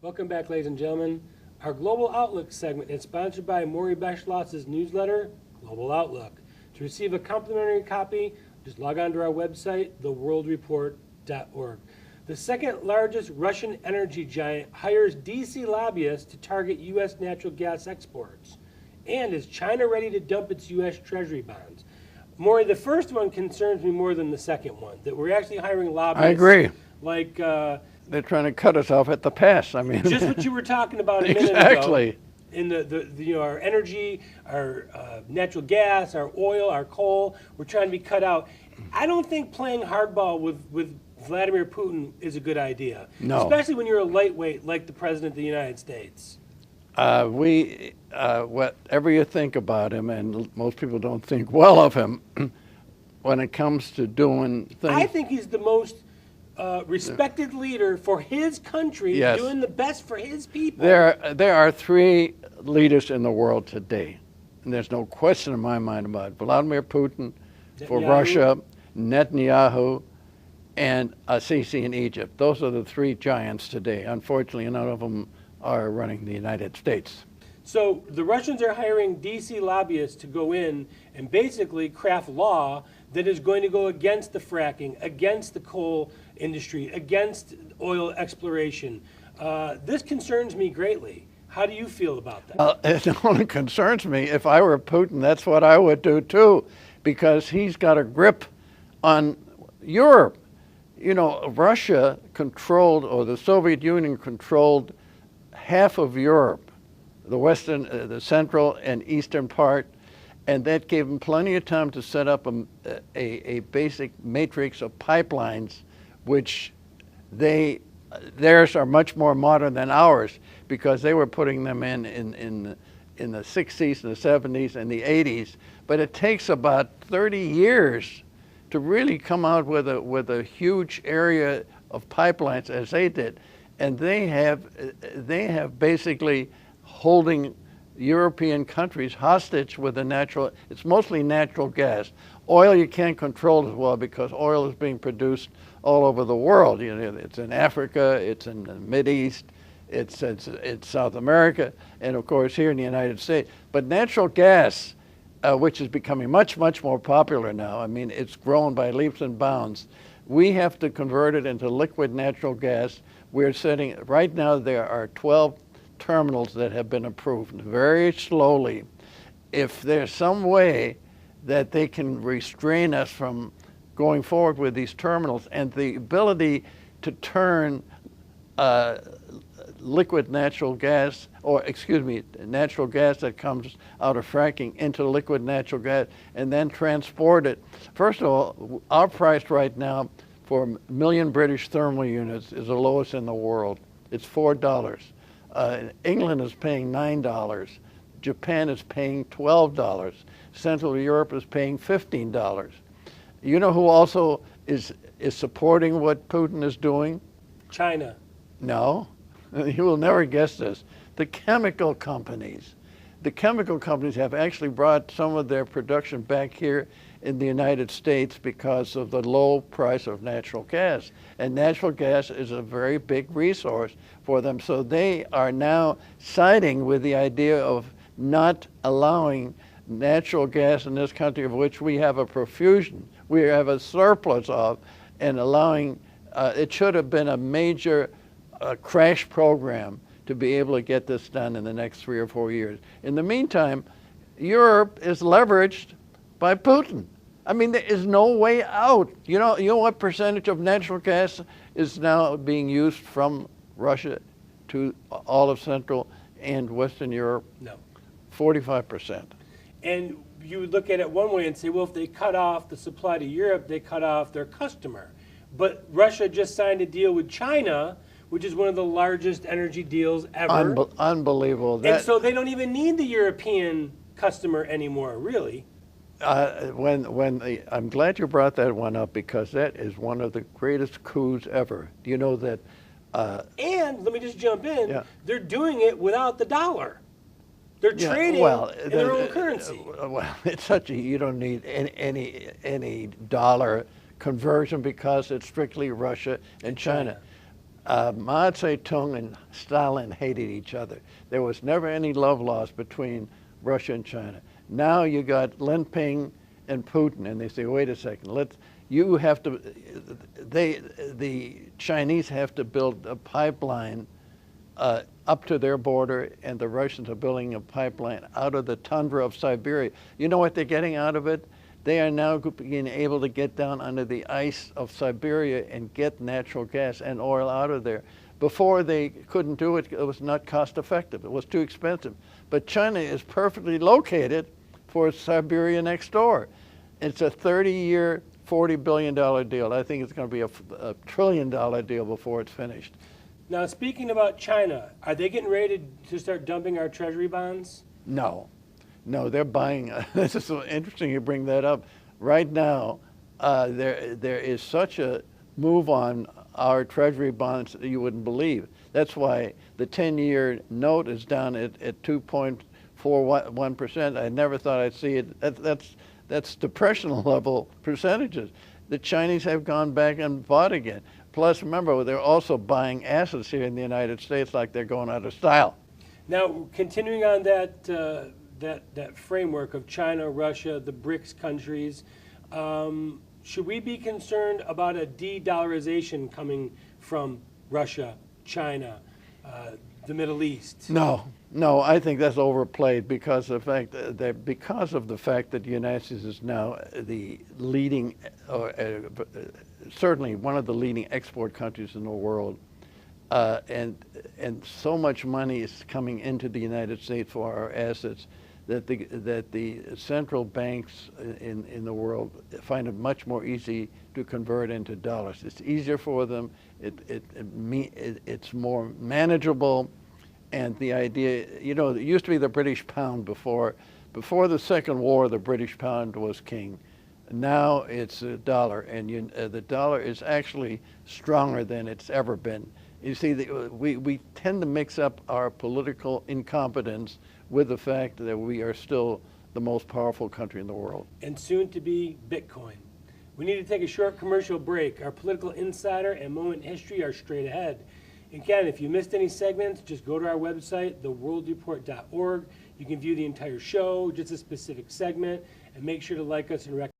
Welcome back, ladies and gentlemen. Our Global Outlook segment is sponsored by Maury Beschloss's newsletter, Global Outlook. To receive a complimentary copy, just log on to our website, theworldreport.org. The second largest Russian energy giant hires DC lobbyists to target U.S. natural gas exports. And is China ready to dump its U.S. Treasury bonds? Maury, the first one concerns me more than the second one, that we're actually hiring lobbyists. I agree. Like... They're trying to cut us off at the pass. I mean, just what you were talking about a minute exactly. ago. In the our energy, our natural gas, our oil, our coal, we're trying to be cut out. I don't think playing hardball with Vladimir Putin is a good idea. No. Especially when you're a lightweight like the President of the United States. Whatever you think about him, and most people don't think well of him, when it comes to doing things. I think he's the most respected leader for his country, yes. doing the best for his people. There are three leaders in the world today, and there's no question in my mind about it. Vladimir Putin for Russia, Netanyahu, and Sisi in Egypt. Those are the three giants today. Unfortunately, none of them are running the United States. So the Russians are hiring DC lobbyists to go in and basically craft law that is going to go against the fracking, against the coal industry, against oil exploration. This concerns me greatly. How do you feel about that? It only concerns me. If I were Putin, that's what I would do too, because he's got a grip on Europe. You know, Russia controlled, or the Soviet Union controlled, half of Europe, the western, the central and eastern part, and that gave them plenty of time to set up a basic matrix of pipelines, which theirs are much more modern than ours, because they were putting them in the 60s, the 70s, and the 80s. But it takes about 30 years to really come out with a huge area of pipelines as they did, and they have basically holding European countries hostage with it's mostly natural gas. Oil you can't control as well, because oil is being produced all over the world. You know, it's in Africa, it's in the Mideast, it's South America, and of course here in the United States. But natural gas, which is becoming much, much more popular now, I mean, it's grown by leaps and bounds. We have to convert it into liquid natural gas. Right now there are 12 terminals that have been approved very slowly. If there's some way that they can restrain us from going forward with these terminals, and the ability to turn liquid natural gas, or excuse me, natural gas that comes out of fracking into liquid natural gas and then transport it. First of all, our price right now for a million British thermal units is the lowest in the world. It's $4. England is paying $9. Japan is paying $12. Central Europe is paying $15. You know who also is supporting what Putin is doing? China. No, you will never guess this. The chemical companies. The chemical companies have actually brought some of their production back here in the United States because of the low price of natural gas. And natural gas is a very big resource for them. So they are now siding with the idea of not allowing natural gas in this country, of which we have a profusion, we have a surplus of, and allowing, it should have been a major crash program to be able to get this done in the next 3 or 4 years. In the meantime, Europe is leveraged by Putin. I mean, there is no way out. You know what percentage of natural gas is now being used from Russia to all of Central and Western Europe? No. 45%. And you would look at it one way and say, well, if they cut off the supply to Europe, they cut off their customer. But Russia just signed a deal with China, which is one of the largest energy deals ever. Unbelievable. And so they don't even need the European customer anymore, really. I'm glad you brought that one up, because that is one of the greatest coups ever. Do you know that? And let me just jump in. Yeah. They're doing it without the dollar. They're trading in their own currency. Well, it's you don't need any dollar conversion, because it's strictly Russia and China. Mao Zedong and Stalin hated each other. There was never any love lost between Russia and China. Now you got Lin Ping and Putin, and they say, wait a second, the Chinese have to build a pipeline up to their border, and the Russians are building a pipeline out of the tundra of Siberia. You know what they're getting out of it? They are now being able to get down under the ice of Siberia and get natural gas and oil out of there. Before they couldn't do it, it was not cost effective. It was too expensive. But China is perfectly located for Siberia next door. It's a 30-year, $40 billion deal. I think it's going to be a $1 trillion deal before it's finished. Now, speaking about China, are they getting ready to start dumping our treasury bonds? No, they're buying. This is so interesting you bring that up. Right now, there is such a move on our treasury bonds that you wouldn't believe. That's why the 10-year note is down at 2.41%. I never thought I'd see it. That's depression level percentages. The Chinese have gone back and bought again. Plus, remember, they're also buying assets here in the United States like they're going out of style. Now, continuing on that framework of China, Russia, the BRICS countries, should we be concerned about a de-dollarization coming from Russia, China, the Middle East? No, I think that's overplayed because of the fact that the United States is now the leading, certainly one of the leading export countries in the world, and so much money is coming into the United States for our assets that the central banks in the world find it much more easy to convert into dollars. It's easier for them. It's more manageable. And the idea, it used to be the British pound before the Second War. The British pound was king. Now it's a dollar, and the dollar is actually stronger than it's ever been. You see, we tend to mix up our political incompetence with the fact that we are still the most powerful country in the world. And soon to be Bitcoin. We need to take a short commercial break. Our political insider and moment in history are straight ahead. Again, if you missed any segments, just go to our website, theworldreport.org. You can view the entire show, just a specific segment, and make sure to like us and recommend